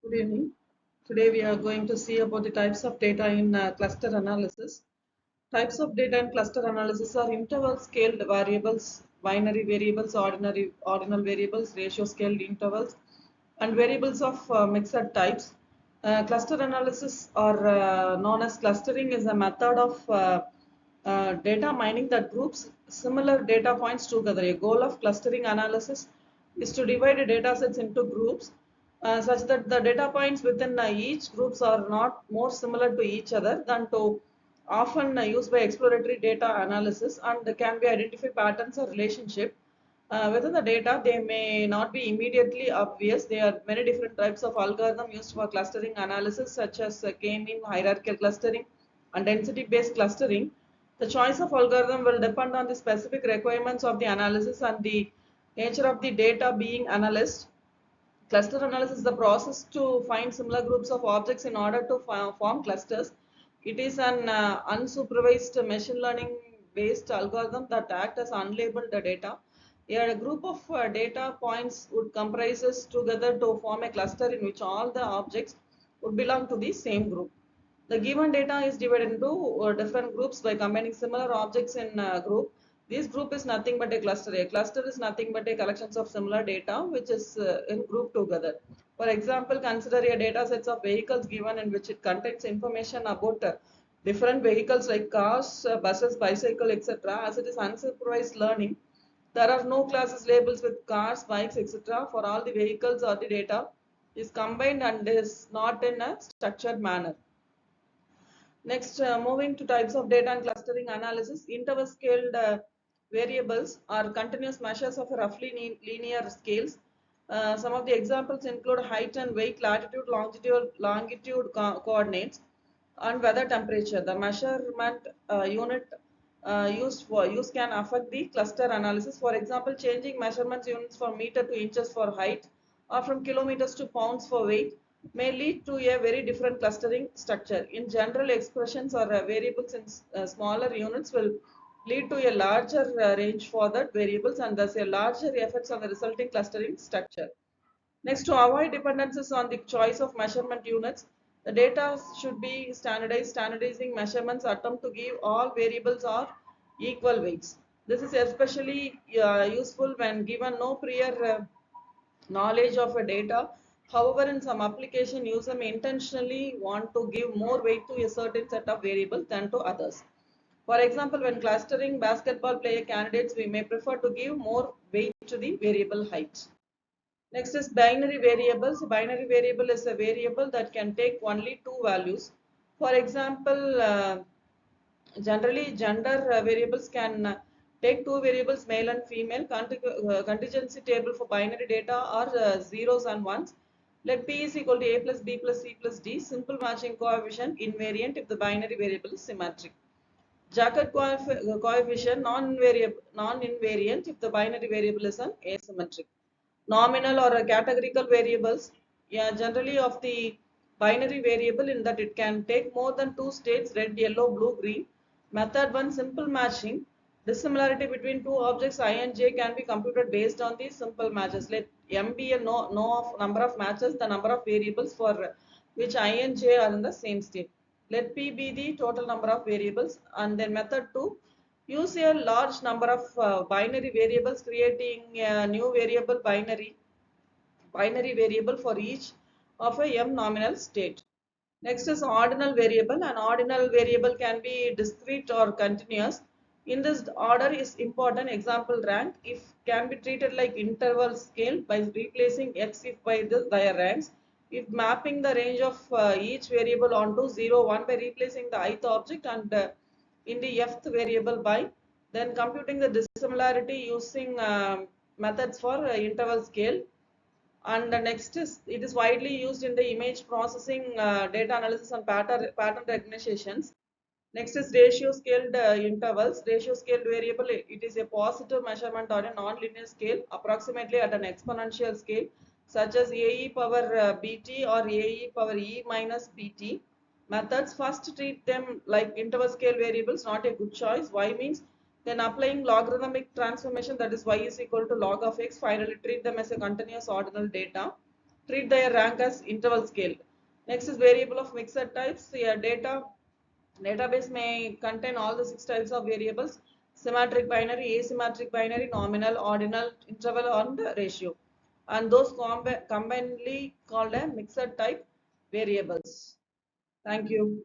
Good evening. Today we are going to see about the types of data in cluster analysis. Types of data in cluster analysis are interval scaled variables, binary variables, ordinal variables, ratio scaled intervals, and variables of mixed types. Cluster analysis, or known as clustering, is a method of data mining that groups similar data points together. A goal of clustering analysis is to divide data sets into groups such that the data points within each groups are not more similar to each other than to often used by exploratory data analysis, and can be identify patterns or relationship within the data. They may not be immediately obvious. There are many different types of algorithm used for clustering analysis, such as k-mean, hierarchical clustering, and density based clustering. The choice of algorithm will depend on the specific requirements of the analysis and the nature of the data being analyzed. Cluster analysis is the process to find similar groups of objects in order to form clusters. It is an unsupervised machine learning based algorithm that acts as unlabeled data. Here, a group of data points would comprises together to form a cluster in which all the objects would belong to the same group. The given data is divided into different groups by combining similar objects in a group. This group is nothing but a cluster. A cluster is nothing but a collection of similar data which is in group together. For example, consider a data sets of vehicles given in which it contains information about different vehicles like cars, buses, bicycle, etc. As it is unsupervised learning, there are no classes labels with cars, bikes, etc. For all the vehicles or the data is combined and is not in a structured manner. Next, moving to types of data and clustering analysis, interval scaled variables are continuous measures of roughly linear scales. Some of the examples include height and weight, latitude, longitude coordinates, and weather temperature. The measurement unit use can affect the cluster analysis. For example, changing measurements units from meter to inches for height or from kilometers to pounds for weight may lead to a very different clustering structure. In general, expressions or variables in smaller units will lead to a larger range for that variables, and thus a larger effects on the resulting clustering structure. Next, to avoid dependencies on the choice of measurement units, the data should be standardized. Standardizing measurements attempt to give all variables or equal weights. This is especially useful when given no prior knowledge of a data. However, in some application, user may intentionally want to give more weight to a certain set of variables than to others. For example, when clustering basketball player candidates, we may prefer to give more weight to the variable height. Next is binary variables. Binary variable is a variable that can take only two values. For example, generally gender variables can take two variables, male and female. Contingency table for binary data are zeros and ones. Let P is equal to A plus B plus C plus D. Simple matching coefficient invariant if the binary variable is symmetric. Jacob coefficient non-invariant if the binary variable is an asymmetric. Nominal or categorical variables, yeah, generally of the binary variable in that it can take more than two states, red, yellow, blue, green. Method 1, simple matching. Dissimilarity between two objects I and j can be computed based on these simple matches. Let m be a no of number of matches, the number of variables for which I and j are in the same state. Let p be the total number of variables. And then method 2, use a large number of binary variables, creating a new binary variable for each of a m nominal state. Next is ordinal variable. An ordinal variable can be discrete or continuous. In this, order is important. Example, rank if can be treated like interval scale by replacing x if by their ranks. If mapping the range of each variable onto 0, 1 by replacing the ith object, and in the fth variable by then computing the dissimilarity using methods for interval scale. And the next is, it is widely used in the image processing, data analysis, and pattern recognitions. Next is ratio scaled intervals. Ratio scaled variable, it is a positive measurement on a non-linear scale, approximately at an exponential scale, such as ae power bt or ae power e minus bt. Methods, first treat them like interval scale variables, not a good choice. Why means, then applying logarithmic transformation, that is y is equal to log of x. Finally treat them as a continuous ordinal data. treat their rank as interval scale. Next is variable of mixed types. A database may contain all the 6 types of variables: symmetric binary, asymmetric binary, nominal, ordinal, interval, and ratio. And those combinedly called a mixed type variables. Thank you.